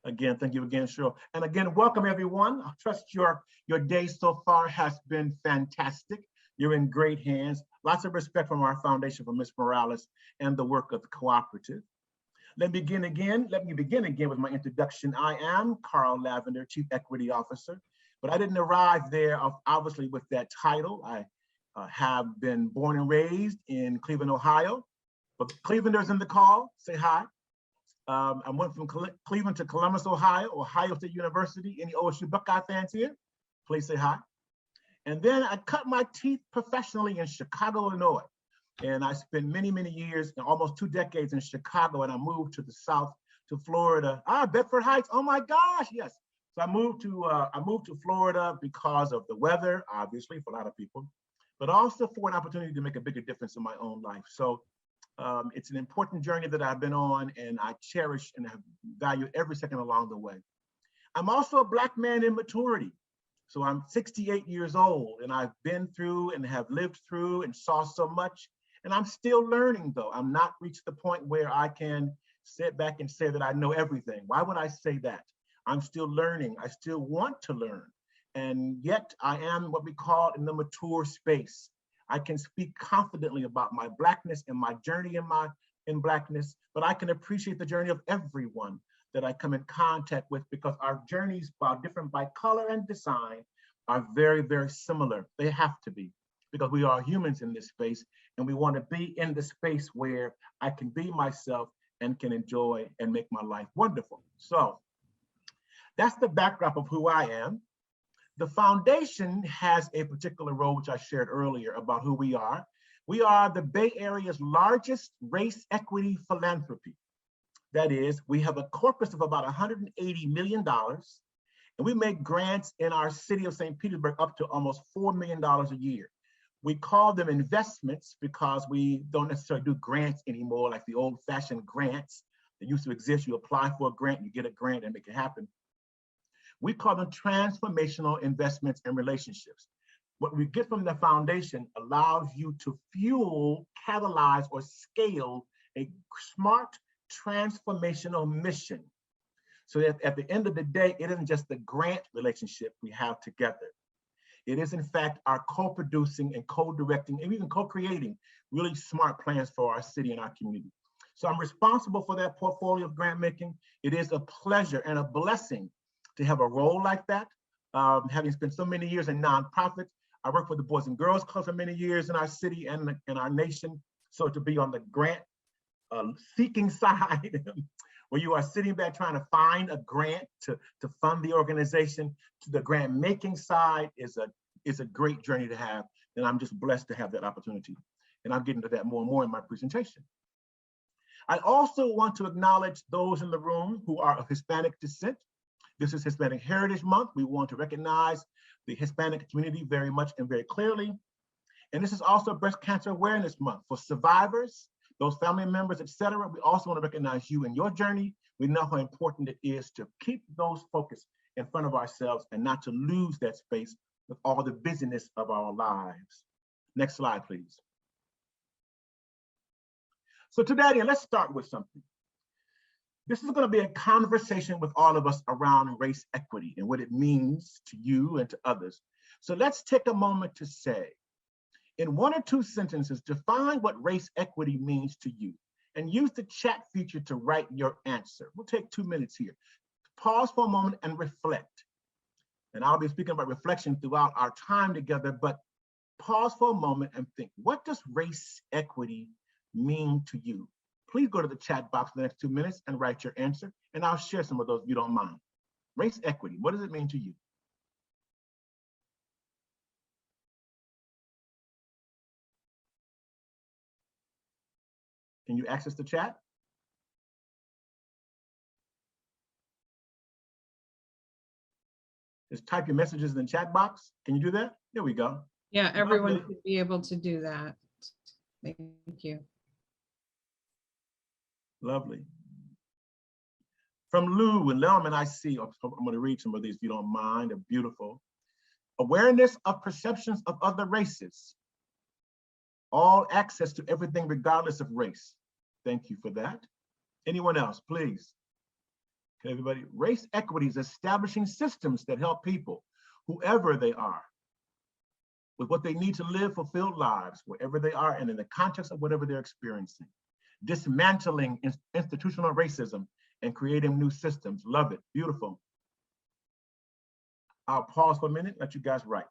Again, thank you again, Cheryl. And again, welcome everyone. I trust your day so far has been fantastic. You're in great hands. Lots of respect from our foundation for Ms. Morales and the work of the cooperative. Let me begin again with my introduction. I am Carl Lavender, Chief Equity Officer, but I didn't arrive there obviously with that title. I have been born and raised in Cleveland, Ohio. But Clevelanders in the call, say hi. I went from Cleveland to Columbus, Ohio State University. Any OSU Buckeye fans here? Please say hi. And then I cut my teeth professionally in Chicago, Illinois. And I spent many, many years, almost 2 decades in Chicago, and I moved to the South, to Florida. Bedford Heights, oh my gosh, yes. So I moved to Florida because of the weather, obviously, for a lot of people, but also for an opportunity to make a bigger difference in my own life. So it's an important journey that I've been on, and I cherish and have valued every second along the way. I'm also a Black man in maturity. So I'm 68 years old, and I've been through and have lived through and saw so much. And I'm still learning, though. I'm not reached the point where I can sit back and say that I know everything. Why would I say that? I'm still learning. I still want to learn. And yet I am what we call in the mature space. I can speak confidently about my Blackness and my journey in Blackness, but I can appreciate the journey of everyone that I come in contact with, because our journeys, while different by color and design, are very, very similar. They have to be, because we are humans in this space, and we want to be in the space where I can be myself and can enjoy and make my life wonderful. So that's the backdrop of who I am. The foundation has a particular role, which I shared earlier, about who we are. We are the Bay Area's largest race equity philanthropy. That is, we have a corpus of about $180 million, and we make grants in our city of St. Petersburg up to almost $4 million a year. We call them investments because we don't necessarily do grants anymore, like the old-fashioned grants that used to exist. You apply for a grant, you get a grant, and make it happen. We call them transformational investments and relationships. What we get from the foundation allows you to fuel, catalyze, or scale a smart transformational mission. So that at the end of the day, it isn't just the grant relationship we have together. It is in fact our co-producing and co-directing and even co-creating really smart plans for our city and our community. So I'm responsible for that portfolio of grant making. It is a pleasure and a blessing to have a role like that. Having spent so many years in nonprofits, I worked for the Boys and Girls Club for many years in our city and in our nation. So to be on the grant seeking side, where you are sitting back trying to find a grant to fund the organization, to the grant making side is a great journey to have. And I'm just blessed to have that opportunity. And I'm getting to that more and more in my presentation. I also want to acknowledge those in the room who are of Hispanic descent. This is Hispanic Heritage Month. We want to recognize the Hispanic community very much and very clearly. And this is also Breast Cancer Awareness Month for survivors, those family members, et cetera. We also want to recognize you in your journey. We know how important it is to keep those focus in front of ourselves and not to lose that space with all the busyness of our lives. Next slide, please. So to that end, let's start with something. This is going to be a conversation with all of us around race equity and what it means to you and to others. So let's take a moment to say, in 1 or 2 sentences, define what race equity means to you, and use the chat feature to write your answer. We'll take 2 minutes here. Pause for a moment and reflect. And I'll be speaking about reflection throughout our time together, but pause for a moment and think, what does race equity mean to you? Please go to the chat box for the next 2 minutes and write your answer, and I'll share some of those if you don't mind. Race equity, what does it mean to you? Can you access the chat? Just type your messages in the chat box. Can you do that? There we go. Yeah, everyone should be able to do that. Thank you. Lovely. From Lou and Lelman, I see, I'm going to read some of these if you don't mind. They're beautiful. Awareness of perceptions of other races. All access to everything regardless of race. Thank you for that. Anyone else, please? Okay, everybody, race equity is establishing systems that help people, whoever they are, with what they need to live fulfilled lives, wherever they are and in the context of whatever they're experiencing. Dismantling institutional racism and creating new systems. Love it, beautiful. I'll pause for a minute, let you guys write.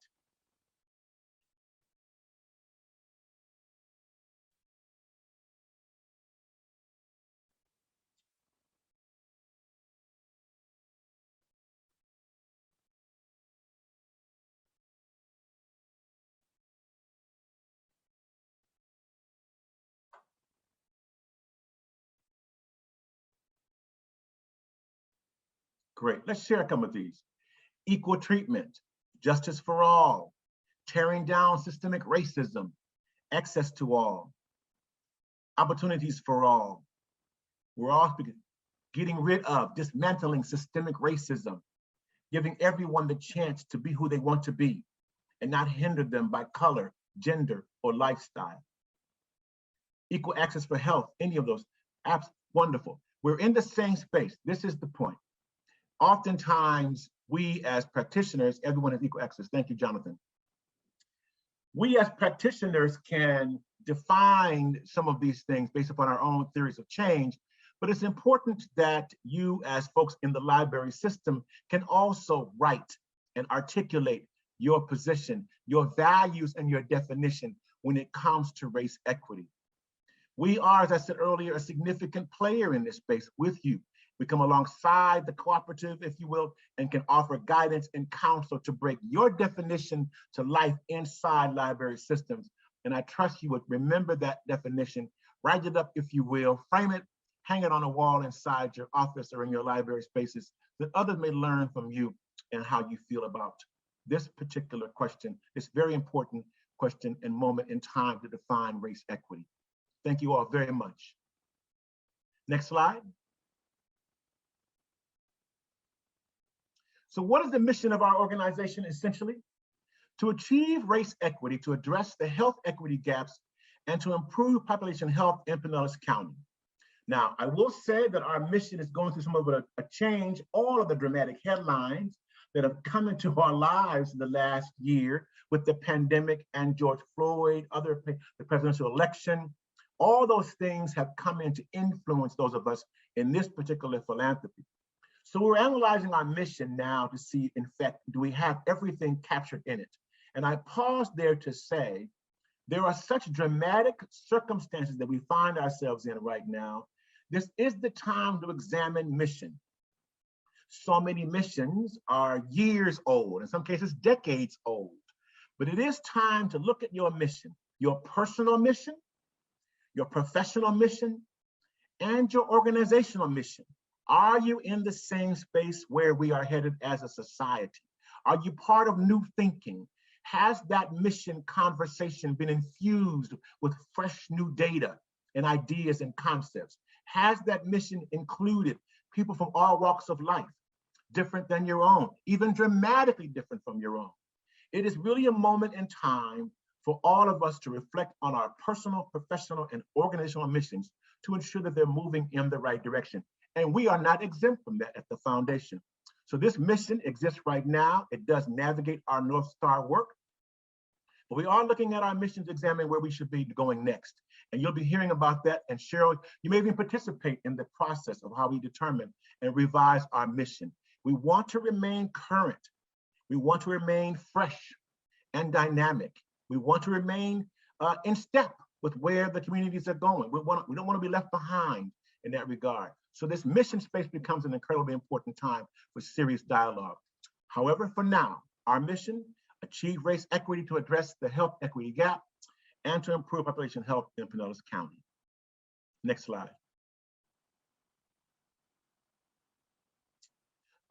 Great, let's share a couple of these. Equal treatment, justice for all, tearing down systemic racism, access to all, opportunities for all. We're all getting rid of, dismantling systemic racism, giving everyone the chance to be who they want to be and not hinder them by color, gender, or lifestyle. Equal access for health, any of those, wonderful. We're in the same space. This is the point. Oftentimes, we as practitioners, everyone has equal access. Thank you, Jonathan. We as practitioners can define some of these things based upon our own theories of change, but it's important that you as folks in the library system can also write and articulate your position, your values, and your definition when it comes to race equity. We are, as I said earlier, a significant player in this space with you. We come alongside the cooperative, if you will, and can offer guidance and counsel to break your definition to life inside library systems. And I trust you would remember that definition, write it up, if you will, frame it, hang it on a wall inside your office or in your library spaces, that others may learn from you and how you feel about this particular question, this very important question and moment in time to define race equity. Thank you all very much. Next slide. So what is the mission of our organization essentially? To achieve race equity, to address the health equity gaps, and to improve population health in Pinellas County. Now, I will say that our mission is going through some of a change. All of the dramatic headlines that have come into our lives in the last year with the pandemic and George Floyd, the presidential election, all those things have come in to influence those of us in this particular philanthropy. So we're analyzing our mission now to see, in fact, do we have everything captured in it? And I pause there to say, there are such dramatic circumstances that we find ourselves in right now. This is the time to examine mission. So many missions are years old, in some cases decades old. But it is time to look at your mission, your personal mission, your professional mission, and your organizational mission. Are you in the same space where we are headed as a society? Are you part of new thinking? Has that mission conversation been infused with fresh new data and ideas and concepts? Has that mission included people from all walks of life, different than your own, even dramatically different from your own? It is really a moment in time for all of us to reflect on our personal, professional, and organizational missions to ensure that they're moving in the right direction. And we are not exempt from that at the foundation. So this mission exists right now. It does navigate our North Star work. But we are looking at our mission to examine where we should be going next. And you'll be hearing about that. And Cheryl, you may even participate in the process of how we determine and revise our mission. We want to remain current. We want to remain fresh and dynamic. We want to remain in step with where the communities are going. We don't want to be left behind in that regard. So this mission space becomes an incredibly important time for serious dialogue. However, for now, our mission, achieve race equity to address the health equity gap and to improve population health in Pinellas County. Next slide.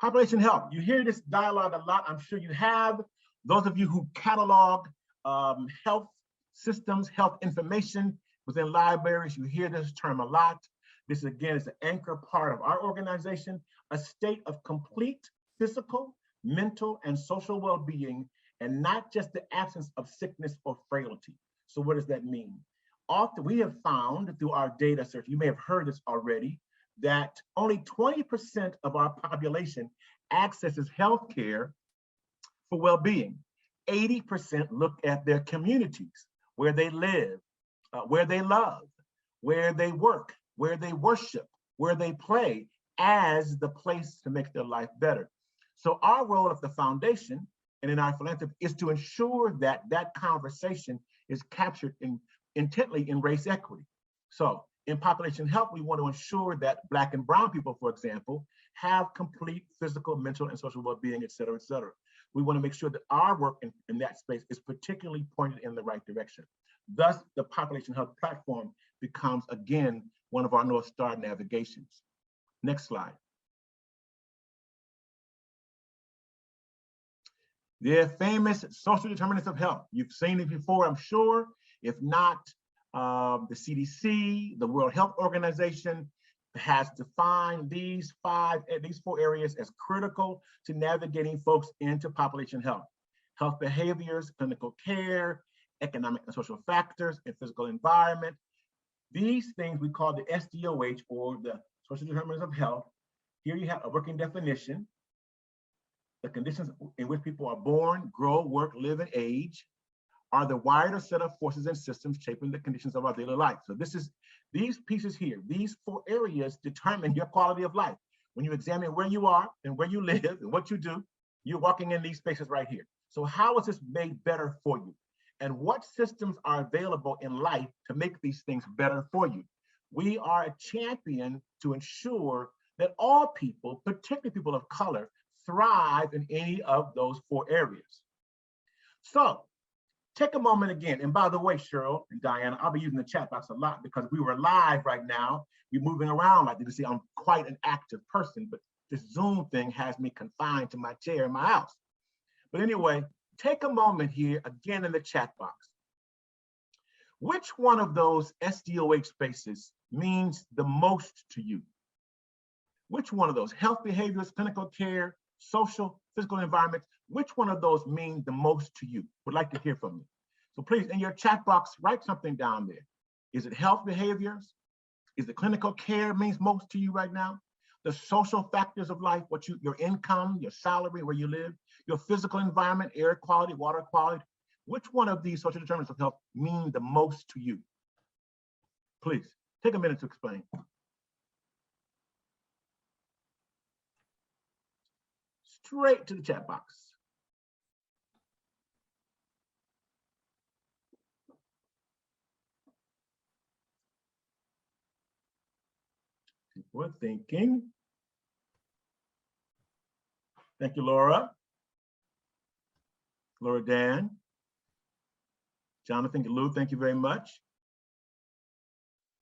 Population health, you hear this dialogue a lot, I'm sure you have. Those of you who catalog health systems, health information within libraries, you hear this term a lot. This again is an anchor part of our organization, a state of complete physical, mental, and social well-being, and not just the absence of sickness or frailty. So what does that mean? Often we have found through our data search, you may have heard this already, that only 20% of our population accesses health care for well-being. 80% look at their communities, where they live, where they love, where they work, where they worship, where they play, as the place to make their life better. So our role of the foundation and in our philanthropy is to ensure that that conversation is captured intently in race equity. So in population health, we want to ensure that Black and brown people, for example, have complete physical, mental, and social well-being, et cetera, et cetera. We want to make sure that our work in that space is particularly pointed in the right direction. Thus, the population health platform becomes, again, one of our North Star navigations. Next slide. The famous social determinants of health. You've seen it before, I'm sure. If not, the CDC, the World Health Organization, has defined these four areas as critical to navigating folks into population health. Health behaviors, clinical care, economic and social factors, and physical environment. These things we call the SDOH, or the social determinants of health. Here you have a working definition. The conditions in which people are born, grow, work, live, and age are the wider set of forces and systems shaping the conditions of our daily life. So these pieces here, these four areas determine your quality of life. When you examine where you are and where you live and what you do, you're walking in these spaces right here. So how is this made better for you? And what systems are available in life to make these things better for you? We are a champion to ensure that all people, particularly people of color, thrive in any of those four areas. So take a moment again. And by the way, Cheryl and Diana, I'll be using the chat box a lot because we were live right now. We're moving around. Like you can see, I'm quite an active person, but this Zoom thing has me confined to my chair in my house. But anyway, take a moment here again in the chat box. Which one of those SDOH spaces means the most to you? Which one of those? Health behaviors, clinical care, social, physical environment, which one of those mean the most to you? Would like to hear from you. So please, in your chat box, write something down there. Is it health behaviors? Is the clinical care means most to you right now? The social factors of life, your income, your salary, where you live, your physical environment, air quality, water quality. Which one of these social determinants of health mean the most to you? Please, take a minute to explain. Straight to the chat box. People are thinking. Thank you, Laura. Laura Dan. Jonathan Lou, thank you very much.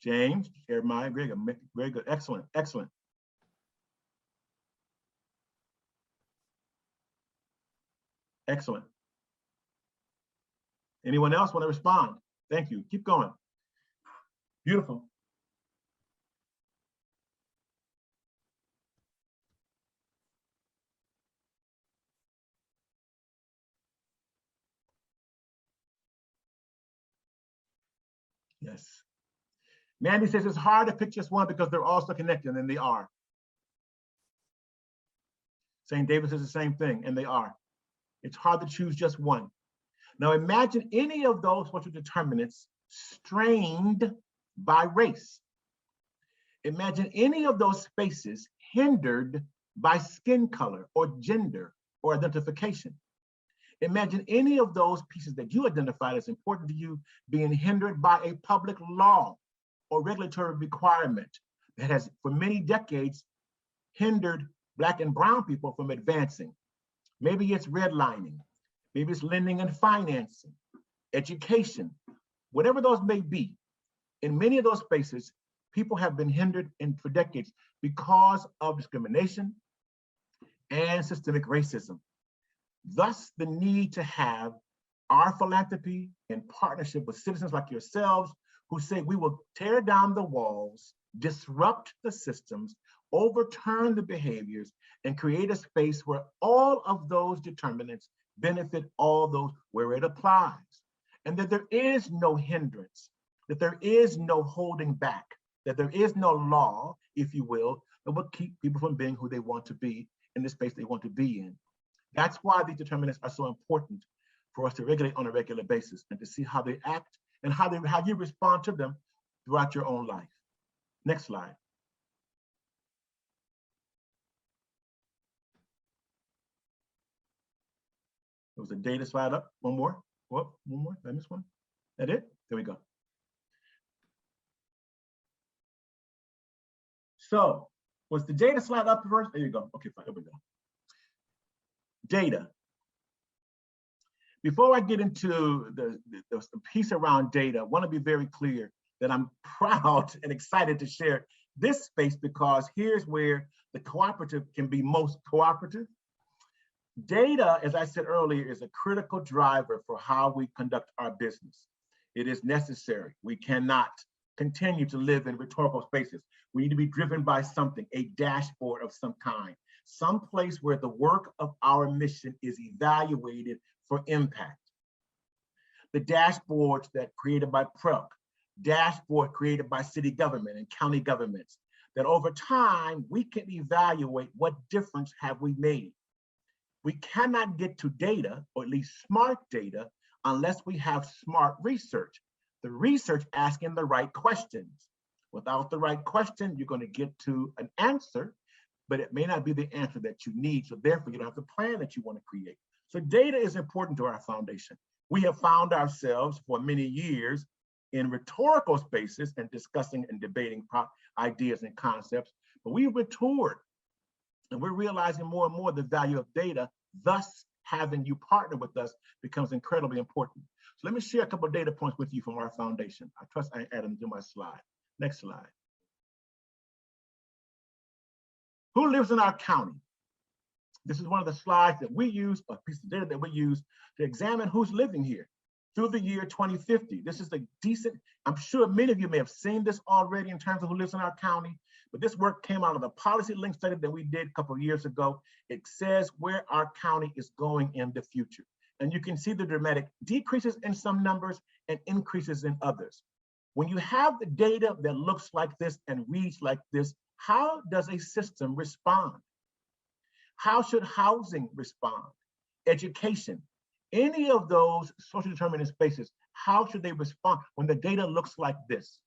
James, Jeremiah, very good, excellent, excellent. Excellent. Anyone else want to respond? Thank you. Keep going. Beautiful. Yes. Mandy says it's hard to pick just one because they're all so connected, and they are. St. David says the same thing, and they are. It's hard to choose just one. Now imagine any of those social determinants strained by race. Imagine any of those spaces hindered by skin color or gender or identification. Imagine any of those pieces that you identified as important to you being hindered by a public law or regulatory requirement that has for many decades hindered Black and brown people from advancing. Maybe it's redlining, maybe it's lending and financing, education, whatever those may be. In many of those spaces, people have been hindered for decades because of discrimination and systemic racism. Thus, the need to have our philanthropy in partnership with citizens like yourselves who say we will tear down the walls, disrupt the systems, overturn the behaviors, and create a space where all of those determinants benefit all those where it applies. And that there is no hindrance, that there is no holding back, that there is no law if you will, that will keep people from being who they want to be in the space they want to be in. That's why these determinants are so important for us to regulate on a regular basis and to see how they act and how you respond to them throughout your own life. Next slide. There was a data slide up. One more. Whoop, one more. Did I miss one? That it? There we go. So, was the data slide up first? There you go. Okay, fine. There we go. Data. Before I get into the piece around data, I want to be very clear that I'm proud and excited to share this space because here's where the cooperative can be most cooperative. Data, as I said earlier, is a critical driver for how we conduct our business. It is necessary. We cannot continue to live in rhetorical spaces. We need to be driven by something, a dashboard of some kind, some place where the work of our mission is evaluated for impact. The dashboards that created by PREL-C, dashboard created by city government and county governments, that over time we can evaluate what difference have we made. We cannot get to data, or at least smart data, unless we have smart research. The research asking the right questions. Without the right question, you're going to get to an answer, but it may not be the answer that you need. So therefore, you don't have the plan that you want to create. So data is important to our foundation. We have found ourselves for many years in rhetorical spaces and discussing and debating ideas and concepts, but we've matured and we're realizing more and more the value of data. Thus, having you partner with us becomes incredibly important. So let me share a couple of data points with you from our foundation. I trust I added them to my slide. Next slide. Who lives in our county? This is one of the slides that we use, a piece of data that we use to examine who's living here through the year 2050. This is a decent, I'm sure many of you may have seen this already in terms of who lives in our county, but this work came out of the policy link study that we did a couple of years ago. It says where our county is going in the future. And you can see the dramatic decreases in some numbers and increases in others. When you have the data that looks like this and reads like this, how does a system respond? How should housing respond? Education, any of those social determinant spaces, how should they respond when the data looks like this?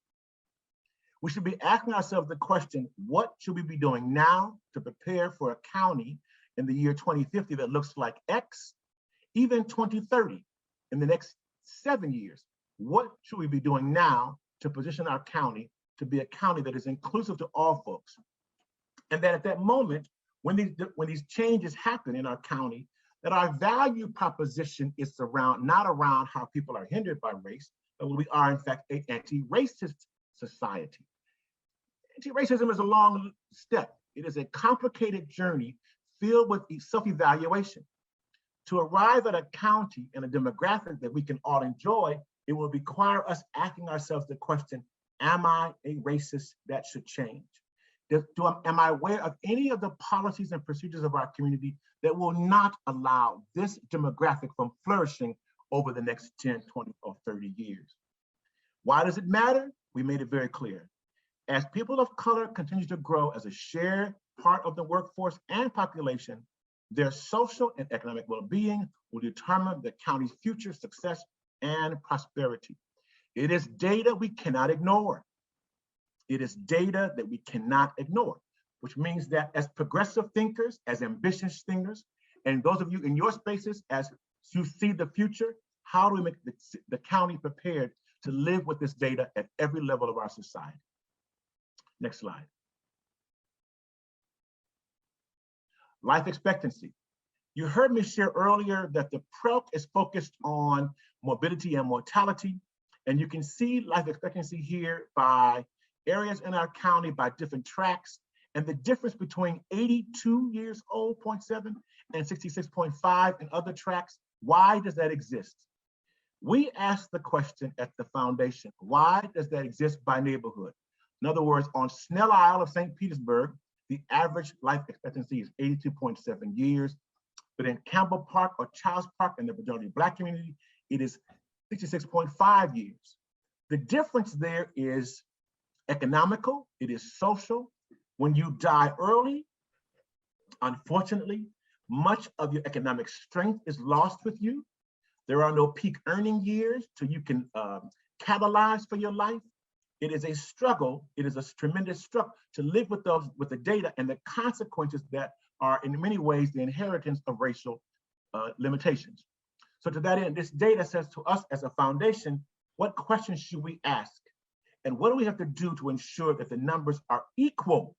We should be asking ourselves the question, what should we be doing now to prepare for a county in the year 2050 that looks like X, even 2030, in the next 7 years? What should we be doing now to position our county to be a county that is inclusive to all folks? And that at that moment, when these changes happen in our county, that our value proposition is not around how people are hindered by race, but we are in fact an anti-racist society. Anti-racism is a long step. It is a complicated journey filled with self-evaluation. To arrive at a county and a demographic that we can all enjoy, it will require us asking ourselves the question, am I a racist that should change? Am I aware of any of the policies and procedures of our community that will not allow this demographic from flourishing over the next 10, 20, or 30 years? Why does it matter? We made it very clear. As people of color continue to grow as a shared part of the workforce and population, their social and economic well-being will determine the county's future success and prosperity. It is data we cannot ignore. It is data that we cannot ignore, which means that as progressive thinkers, as ambitious thinkers, and those of you in your spaces, as you see the future, how do we make the county prepared to live with this data at every level of our society? Next slide. Life expectancy. You heard me share earlier that the PREL-C is focused on morbidity and mortality, and you can see life expectancy here by areas in our county by different tracks, and the difference between 82 years old, 0.7, and 66.5 in other tracks. Why does that exist? We asked the question at the foundation, why does that exist by neighborhood? In other words, on Snell Isle of St. Petersburg, the average life expectancy is 82.7 years, but in Campbell Park or Childs Park in the majority Black community, it is 66.5 years. The difference there is economical, it is social, When you die early, unfortunately, much of your economic strength is lost with you. There are no peak earning years so you can catalyze for your life. It is a struggle. It is a tremendous struggle to live with the data and the consequences that are in many ways the inheritance of racial limitations. So to that end, this data says to us as a foundation, what questions should we ask? And what do we have to do to ensure that the numbers are equal?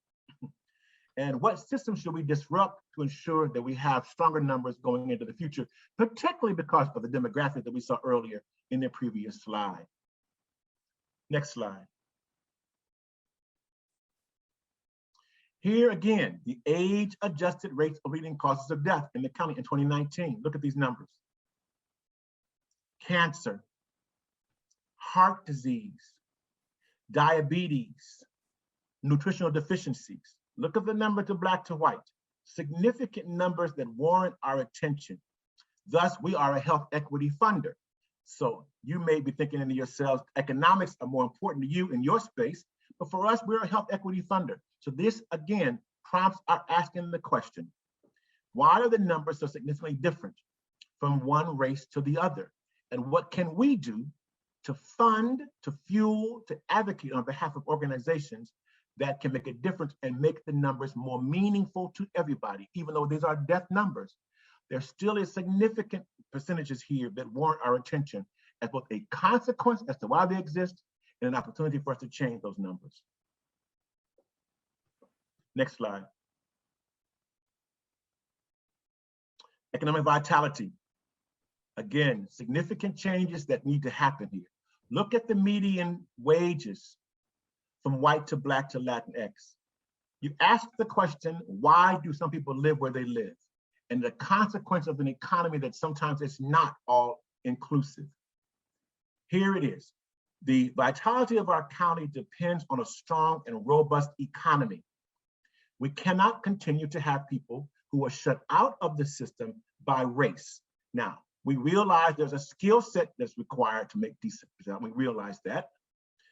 And what systems should we disrupt to ensure that we have stronger numbers going into the future, particularly because of the demographic that we saw earlier in the previous slide. Next slide. Here again, the age-adjusted rates of leading causes of death in the county in 2019. Look at these numbers. Cancer, heart disease, diabetes, nutritional deficiencies. Look at the number to black to white. Significant numbers that warrant our attention. Thus, we are a health equity funder. So you may be thinking to yourselves, economics are more important to you in your space, but for us, we're a health equity funder. So this, again, prompts our asking the question, why are the numbers so significantly different from one race to the other? And what can we do to fund, to fuel, to advocate on behalf of organizations that can make a difference and make the numbers more meaningful to everybody? Even though these are death numbers, there still is significant percentages here that warrant our attention as both a consequence as to why they exist and an opportunity for us to change those numbers. Next slide. Economic vitality. Again, significant changes that need to happen here. Look at the median wages from white to black to Latinx. You ask the question, why do some people live where they live? And the consequence of an economy that sometimes is not all inclusive. Here it is. The vitality of our county depends on a strong and robust economy. We cannot continue to have people who are shut out of the system by race. Now, we realize there's a skill set that's required to make decent results. We realize that.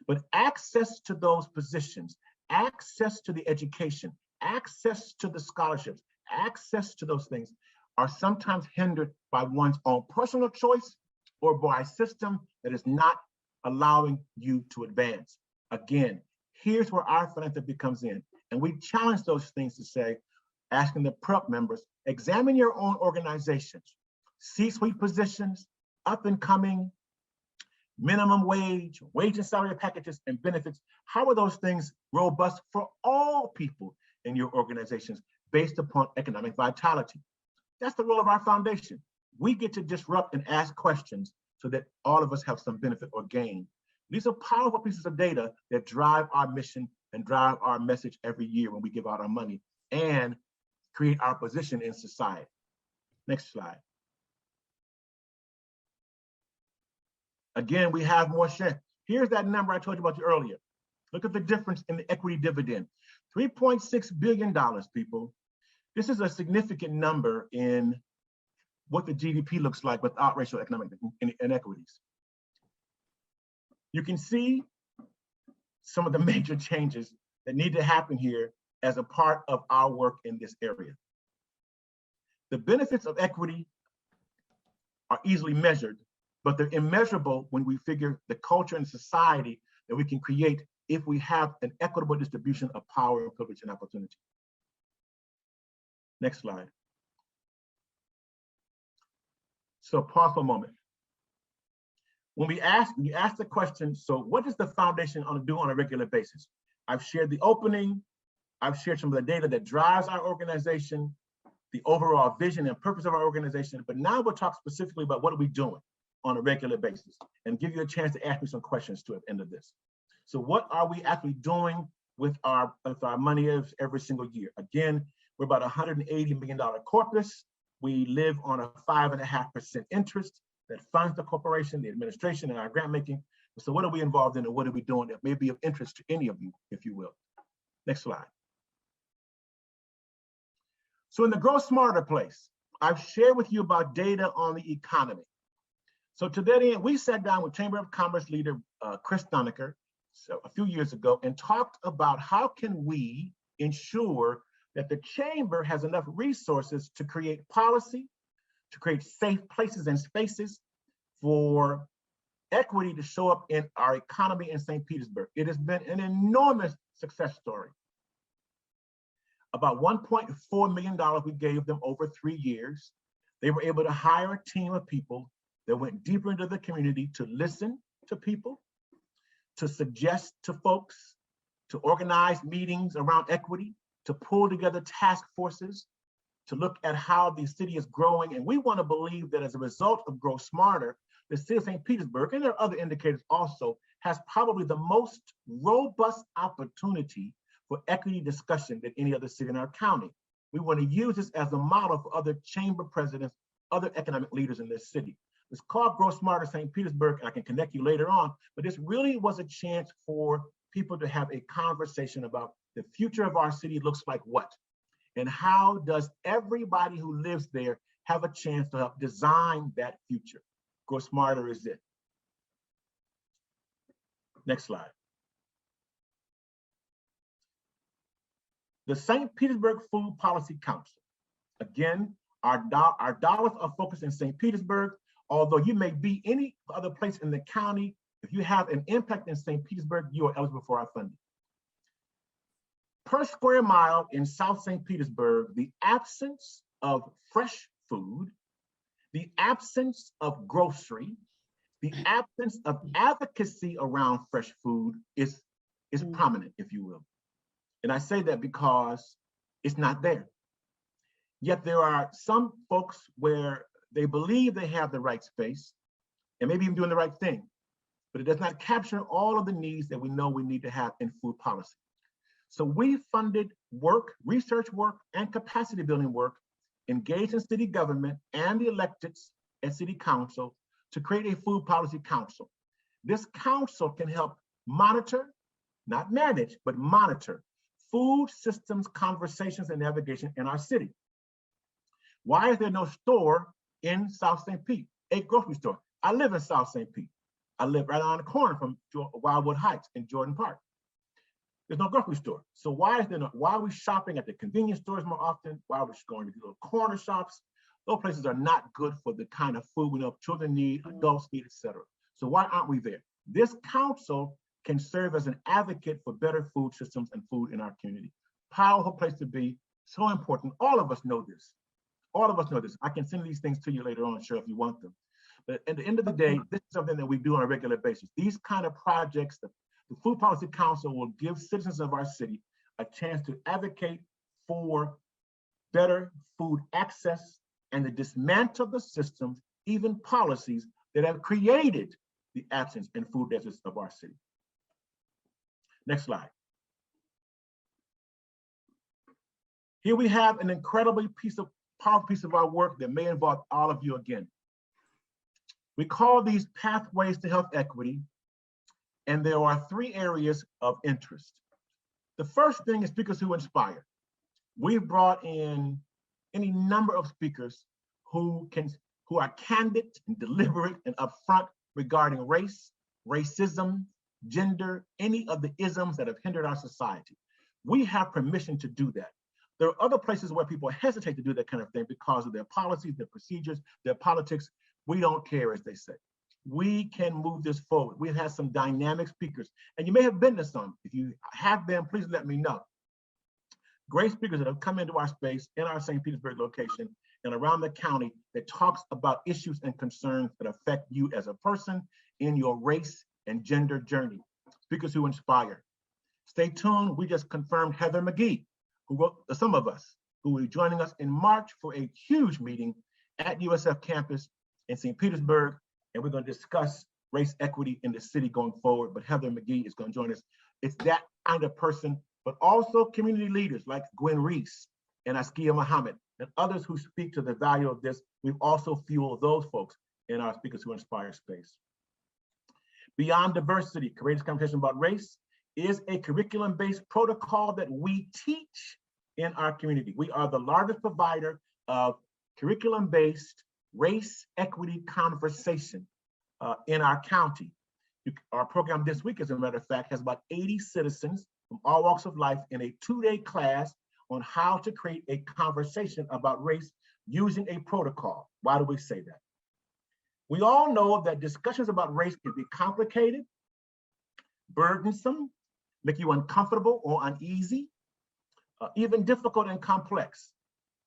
But access to those positions, access to the education, access to the scholarships, access to those things are sometimes hindered by one's own personal choice or by a system that is not allowing you to advance. Again, here's where our philanthropy comes in. And we challenge those things to say, asking the PREL members, examine your own organizations, C-suite positions, up and coming, minimum wage, wage and salary packages and benefits. How are those things robust for all people in your organizations based upon economic vitality? That's the role of our foundation. We get to disrupt and ask questions so that all of us have some benefit or gain. These are powerful pieces of data that drive our mission and drive our message every year when we give out our money and create our position in society. Next slide. Again, we have more share. Here's that number I told you about earlier. Look at the difference in the equity dividend. $3.6 billion, people. This is a significant number in what the GDP looks like without racial economic inequities. You can see some of the major changes that need to happen here as a part of our work in this area. The benefits of equity are easily measured, but they're immeasurable when we figure the culture and society that we can create if we have an equitable distribution of power and privilege and opportunity. Next slide. So pause for a moment. When we ask the question, so what does the foundation do on a regular basis? I've shared the opening, I've shared some of the data that drives our organization, the overall vision and purpose of our organization, but now we'll talk specifically about what are we doing on a regular basis and give you a chance to ask me some questions to the end of this. So what are we actually doing with our money every single year? Again, we're about $180 million corpus. We live on a 5.5% interest that funds the corporation, the administration, and our grant making. So what are we involved in and what are we doing that may be of interest to any of you, if you will? Next slide. So in the Grow Smarter place, I've shared with you about data on the economy. So to that end, we sat down with Chamber of Commerce leader Chris Doneker a few years ago and talked about how can we ensure that the chamber has enough resources to create policy, to create safe places and spaces for equity to show up in our economy in St. Petersburg. It has been an enormous success story. About $1.4 million we gave them over 3 years. They were able to hire a team of people that went deeper into the community to listen to people, to suggest to folks, to organize meetings around equity, to pull together task forces, to look at how the city is growing. And we want to believe that as a result of Grow Smarter, the city of St. Petersburg, and there are other indicators also, has probably the most robust opportunity for equity discussion than any other city in our county. We want to use this as a model for other chamber presidents, other economic leaders in this city. It's called Grow Smarter St. Petersburg, and I can connect you later on, but this really was a chance for people to have a conversation about the future of our city looks like what, and how does everybody who lives there have a chance to help design that future. Grow Smarter is it. Next slide. The St. Petersburg Food Policy Council. Again, our dollars are focused in St. Petersburg, although you may be any other place in the county. If you have an impact in St. Petersburg, you are eligible for our funding. Per square mile in South St. Petersburg, the absence of fresh food, the absence of grocery, the absence of advocacy around fresh food is prominent, if you will. And I say that because it's not there. Yet there are some folks where they believe they have the right space and maybe even doing the right thing, but it does not capture all of the needs that we know we need to have in food policy. So we funded work, research work, and capacity building work, engaged in city government and the electeds at city council to create a food policy council. This council can help monitor, not manage, but monitor food systems, conversations, and navigation in our city. Why is there no store in South St. Pete? A grocery store. I live in South St. Pete. I live right on the corner from Wildwood Heights in Jordan Park. There's no grocery store. So why are we shopping at the convenience stores more often? Why are we going to little corner shops? Those places are not good for the kind of food we know children need, adults need, etc. So why aren't we there? This council can serve as an advocate for better food systems and food in our community. Powerful place to be, so important. All of us know this. All of us know this. I can send these things to you later on, sure, if you want them. But at the end of the day, this is something that we do on a regular basis. These kind of projects, the Food Policy Council will give citizens of our city a chance to advocate for better food access and to dismantle the systems, even policies that have created the absence in food deserts of our city. Next slide. Here we have an incredibly powerful piece of our work that may involve all of you again. We call these pathways to health equity, and there are 3 areas of interest. The first thing is speakers who inspire. We've brought in any number of speakers who are candid and deliberate and upfront regarding race, racism, gender, any of the isms that have hindered our society. We have permission to do that. There are other places where people hesitate to do that kind of thing because of their policies, their procedures, their politics. We don't care, as they say. We can move this forward. We've had some dynamic speakers, and you may have been to some. If you have them, please let me know. Great speakers that have come into our space in our St. Petersburg location and around the county that talks about issues and concerns that affect you as a person in your race and gender journey. Speakers who inspire. Stay tuned. We just confirmed Heather McGee, who wrote Some of Us, who will be joining us in March for a huge meeting at USF campus in St. Petersburg. And we're going to discuss race equity in the city going forward. But Heather McGee is going to join us. It's that kind of person, but also community leaders like Gwen Reese and Askia Muhammad and others who speak to the value of this. We've also fueled those folks in our Speakers Who Inspire space. Beyond Diversity, Courageous Conversation About Race is a curriculum-based protocol that we teach in our community. We are the largest provider of curriculum-based race equity conversation in our county. Our program this week, as a matter of fact, has about 80 citizens from all walks of life in a 2-day class on how to create a conversation about race using a protocol. Why do we say that? We all know that discussions about race can be complicated, burdensome, make you uncomfortable or uneasy, even difficult and complex.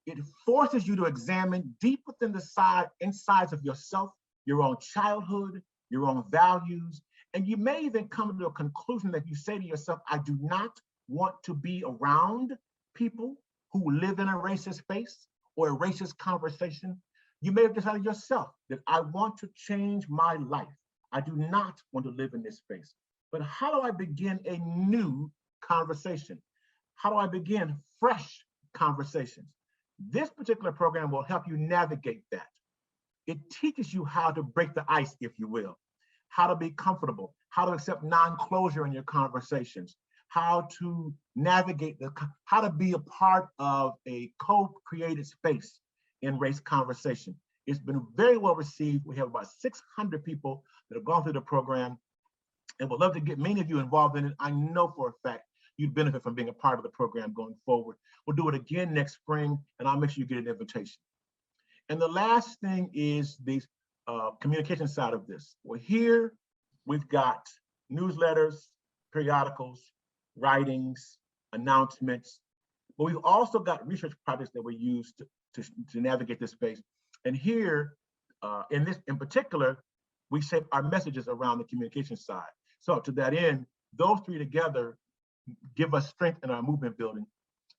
It forces you to examine deep within the insides of yourself, your own childhood, your own values, and you may even come to a conclusion that you say to yourself, I do not want to be around people who live in a racist space or a racist conversation. You may have decided yourself that I want to change my life. I do not want to live in this space. But how do I begin a new conversation? How do I begin fresh conversations? This particular program will help you navigate that. It teaches you how to break the ice, if you will, how to be comfortable, how to accept non-closure in your conversations, how to navigate how to be a part of a co-created space in race conversation. It's been very well received. We have about 600 people that have gone through the program, and would love to get many of you involved in it. I know for a fact you'd benefit from being a part of the program going forward. We'll do it again next spring, and I'll make sure you get an invitation. And the last thing is the communication side of this. Well, here we've got newsletters, periodicals, writings, announcements, but we've also got research projects that we use to navigate this space. And here, in particular, we shape our messages around the communication side. So to that end, those three together give us strength in our movement building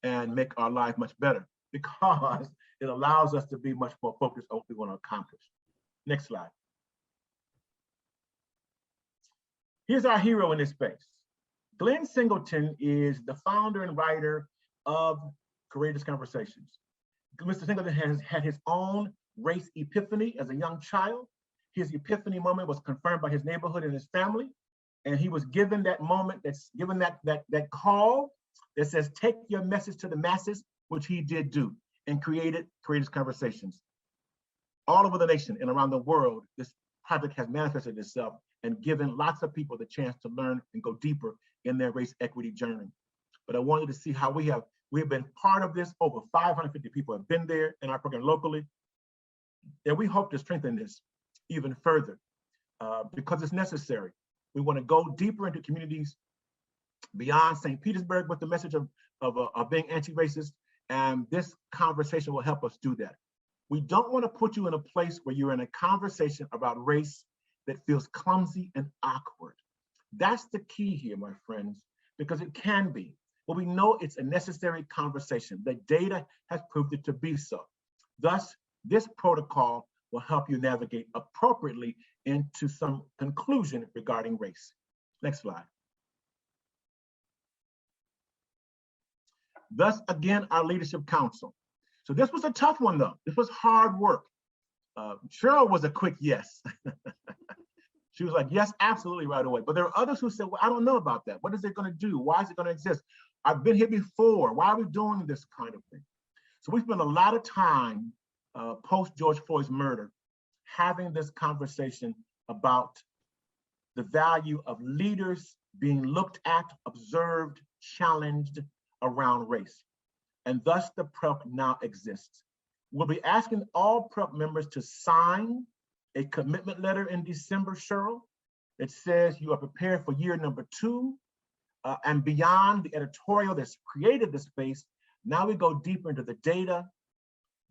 and make our life much better, because it allows us to be much more focused on what we want to accomplish. Next slide. Here's our hero in this space. Glenn Singleton is the founder and writer of Courageous Conversations. Mr. Singleton has had his own race epiphany as a young child. His epiphany moment was confirmed by his neighborhood and his family. And he was given that moment, that's given that call that says, take your message to the masses, which he did do, and created Courageous Conversations. All over the nation and around the world, this project has manifested itself and given lots of people the chance to learn and go deeper in their race equity journey. But I wanted to see how we have been part of this. Over 550 people have been there in our program locally. And we hope to strengthen this even further because it's necessary. We want to go deeper into communities beyond St. Petersburg with the message of being anti-racist, and this conversation will help us do that. We don't want to put you in a place where you're in a conversation about race that feels clumsy and awkward. That's the key here, my friends, because it can be, but we know it's a necessary conversation. The data has proved it to be so. Thus, this protocol will help you navigate appropriately into some conclusion regarding race. Next slide. Thus, again, our leadership council. So this was a tough one, though. This was hard work. Cheryl was a quick yes. She was like, yes, absolutely, right away. But there are others who said, well, I don't know about that. What is it going to do? Why is it going to exist? I've been here before. Why are we doing this kind of thing? So we spent a lot of time post George Floyd's murder having this conversation about the value of leaders being looked at, observed, challenged around race. And thus the PREL now exists. We'll be asking all PREL members to sign a commitment letter in December, Cheryl, that says you are prepared for year number 2 and beyond the editorial that's created the space. Now we go deeper into the data,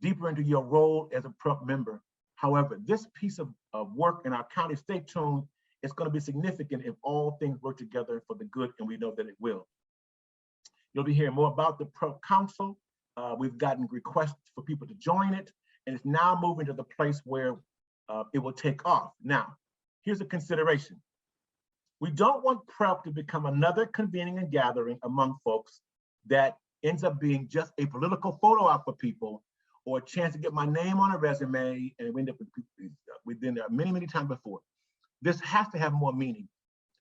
deeper into your role as a PREL member. However, this piece of work in our county, stay tuned, it's going to be significant if all things work together for the good, and we know that it will. You'll be hearing more about the PREL Council. We've gotten requests for people to join it, and it's now moving to the place where it will take off. Now, here's a consideration. We don't want PREL to become another convening and gathering among folks that ends up being just a political photo op for people, or a chance to get my name on a resume, and we end up we've been there many, many times before. This has to have more meaning.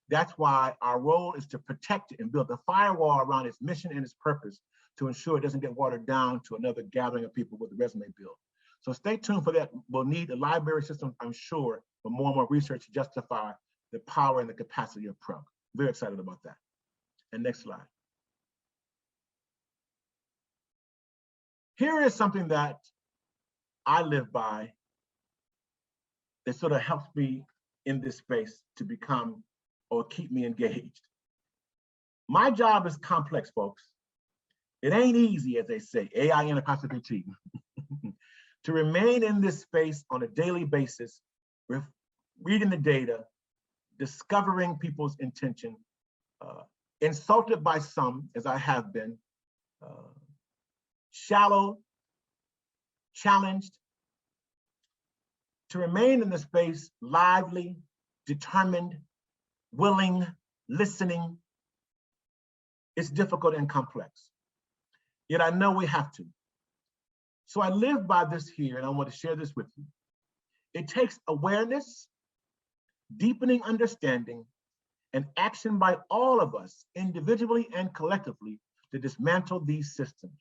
That's why our role is to protect it and build a firewall around its mission and its purpose to ensure it doesn't get watered down to another gathering of people with a resume build. So stay tuned for that. We'll need a library system, I'm sure, for more and more research to justify the power and the capacity of PREL. Very excited about that. And next slide. Here is something that I live by that sort of helps me in this space to become or keep me engaged. My job is complex, folks. It ain't easy, as they say, AIN-apostrophe-T, to remain in this space on a daily basis, reading the data, discovering people's intention, insulted by some, as I have been, shallow, challenged, to remain in the space lively, determined, willing, listening. It's difficult and complex. Yet I know we have to. So I live by this here, and I want to share this with you. It takes awareness, deepening understanding, and action by all of us, individually and collectively, to dismantle these systems.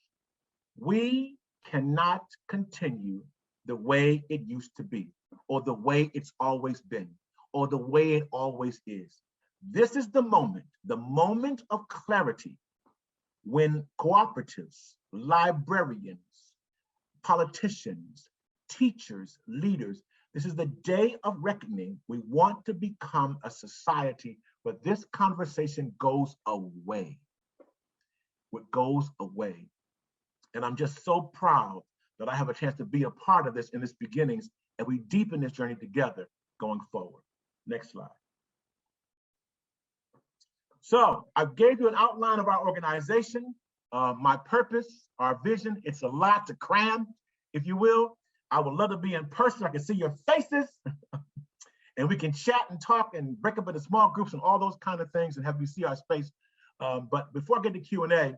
We cannot continue the way it used to be, or the way it's always been, or the way it always is. This is the moment of clarity, when cooperatives, librarians, politicians, teachers, leaders, this is the day of reckoning. We want to become a society where this conversation goes away. It goes away. And I'm just so proud that I have a chance to be a part of this in its beginnings, and we deepen this journey together going forward. Next slide. So I gave you an outline of our organization, my purpose, our vision. It's a lot to cram, if you will. I would love to be in person. I can see your faces and we can chat and talk and break up into small groups and all those kind of things and have you see our space. But before I get to Q&A,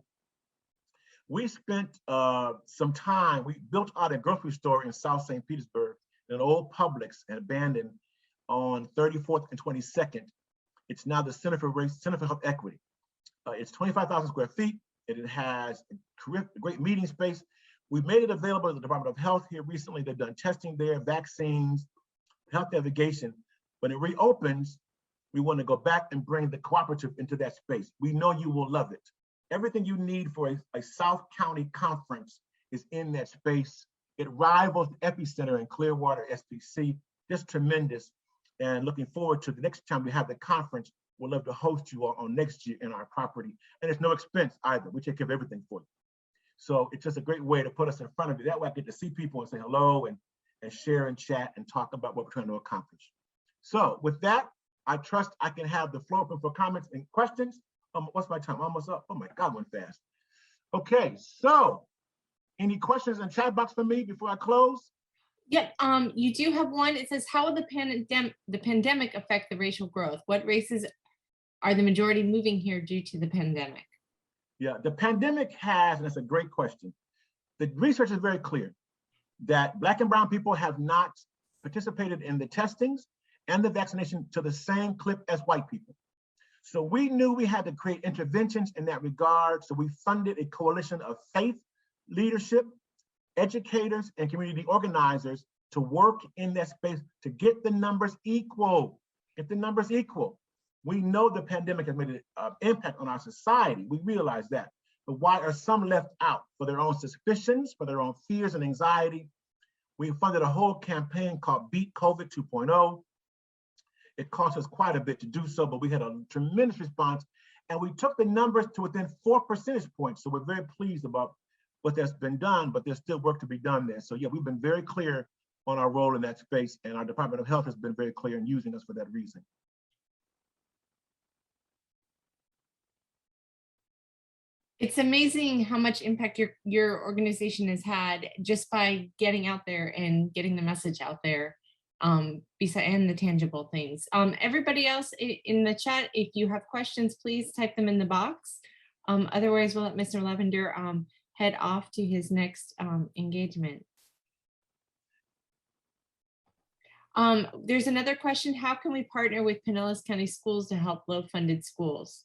we spent some time, we built out a grocery store in South St. Petersburg, in an old Publix and abandoned on 34th and 22nd. It's now the Center for Health Equity. It's 25,000 square feet. It has a great meeting space. We've made it available to the Department of Health here recently. They've done testing there, vaccines, health navigation. When it reopens, we want to go back and bring the cooperative into that space. We know you will love it. Everything you need for a South County conference is in that space. It rivals the epicenter in Clearwater, SPC, just tremendous. And looking forward to the next time we have the conference. We'll love to host you all on next year in our property. And it's no expense either. We take care of everything for you. So it's just a great way to put us in front of you. That way I get to see people and say hello and share and chat and talk about what we're trying to accomplish. So with that, I trust I can have the floor open for comments and questions. What's my time? Almost up. Oh my God, went fast. Okay, so any questions in the chat box for me before I close? Yep, you do have one. It says, how will the pandemic affect the racial growth? What races are the majority moving here due to the pandemic? Yeah, the pandemic has, and that's a great question. The research is very clear that Black and brown people have not participated in the testings and the vaccination to the same clip as white people. So we knew we had to create interventions in that regard. So we funded a coalition of faith leadership, educators, and community organizers to work in that space to get the numbers equal, We know the pandemic has made an impact on our society. We realize that. But why are some left out? For their own suspicions, for their own fears and anxiety. We funded a whole campaign called Beat COVID 2.0. It cost us quite a bit to do so, but we had a tremendous response. And we took the numbers to within 4 percentage points. So we're very pleased about what that's been done, but there's still work to be done there. So yeah, we've been very clear on our role in that space, and our Department of Health has been very clear in using us for that reason. It's amazing how much impact your organization has had just by getting out there and getting the message out there, and the tangible things. Everybody else in the chat, if you have questions, please type them in the box. Otherwise, we'll let Mr. Lavender head off to his next engagement. There's another question. How can we partner with Pinellas County Schools to help low-funded schools?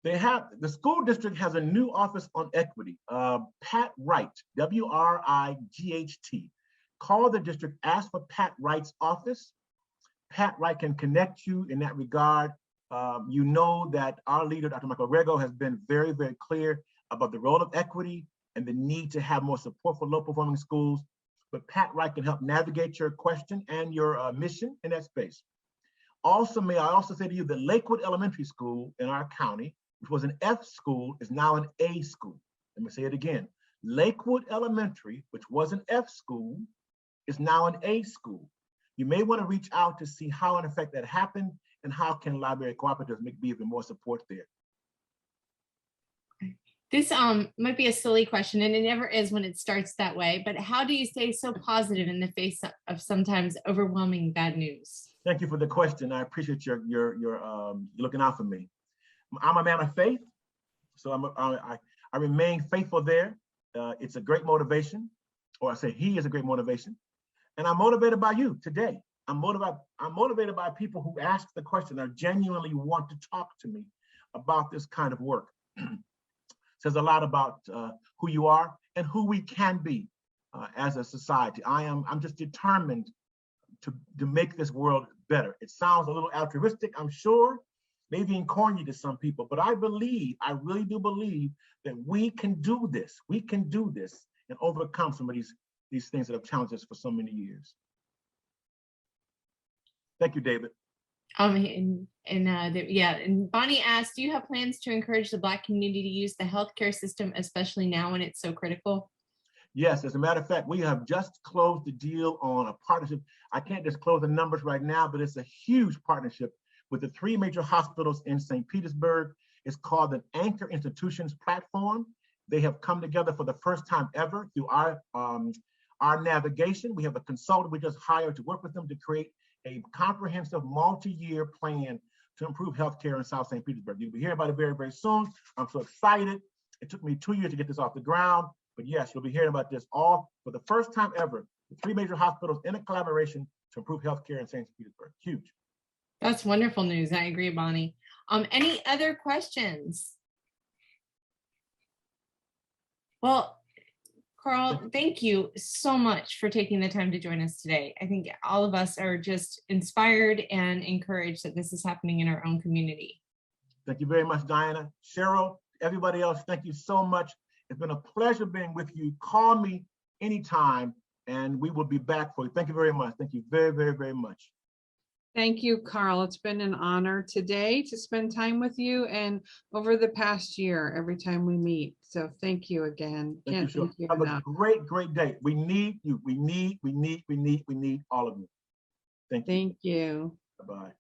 The school district has a new office on equity, Pat Wright, W-R-I-G-H-T. Call the district, ask for Pat Wright's office. Pat Wright can connect you in that regard. You know that our leader, Dr. Michael Rego, has been very, very clear about the role of equity and the need to have more support for low-performing schools. But Pat Wright can help navigate your question and your mission in that space. Also, may I also say to you that Lakewood Elementary School in our county, which was an F school, is now an A school. Let me say it again. Lakewood Elementary, which was an F school, is now an A school. You may want to reach out to see how in effect that happened and how can library cooperatives be even more support there. This might be a silly question, and it never is when it starts that way, but how do you stay so positive in the face of sometimes overwhelming bad news? Thank you for the question. I appreciate your looking out for me. I'm a man of faith, so I remain faithful there. It's a great motivation, or I say he is a great motivation. And I'm motivated by you today. I'm motivated by people who ask the question or genuinely want to talk to me about this kind of work. Says a lot about who you are and who we can be as a society. I'm just determined to make this world better. It sounds a little altruistic, I'm sure, maybe even corny to some people, but I really do believe that we can do this. We can do this and overcome some of these things that have challenged us for so many years. Thank you, David. And Bonnie asked, do you have plans to encourage the Black community to use the healthcare system, especially now when it's so critical? Yes, as a matter of fact, we have just closed the deal on a partnership. I can't disclose the numbers right now, but it's a huge partnership with the 3 major hospitals in St. Petersburg. It's called the Anchor Institutions Platform. They have come together for the first time ever through our navigation. We have a consultant we just hired to work with them to create a comprehensive multi-year plan to improve healthcare in South St. Petersburg. You'll be hearing about it very, very soon. I'm so excited. It took me 2 years to get this off the ground, but yes, you'll be hearing about this all for the first time ever. The 3 major hospitals in a collaboration to improve healthcare in St. Petersburg. Huge. That's wonderful news. I agree, Bonnie. Any other questions? Well, Carl, thank you so much for taking the time to join us today. I think all of us are just inspired and encouraged that this is happening in our own community. Thank you very much, Diana. Cheryl, everybody else, thank you so much. It's been a pleasure being with you. Call me anytime and we will be back for you. Thank you very much. Thank you very, very, very much. Thank you, Carl. It's been an honor today to spend time with you and over the past year, every time we meet. So thank you again. Thank you Have enough. A great, great day. We need you. We need all of you. Thank you. Thank you. Bye-bye.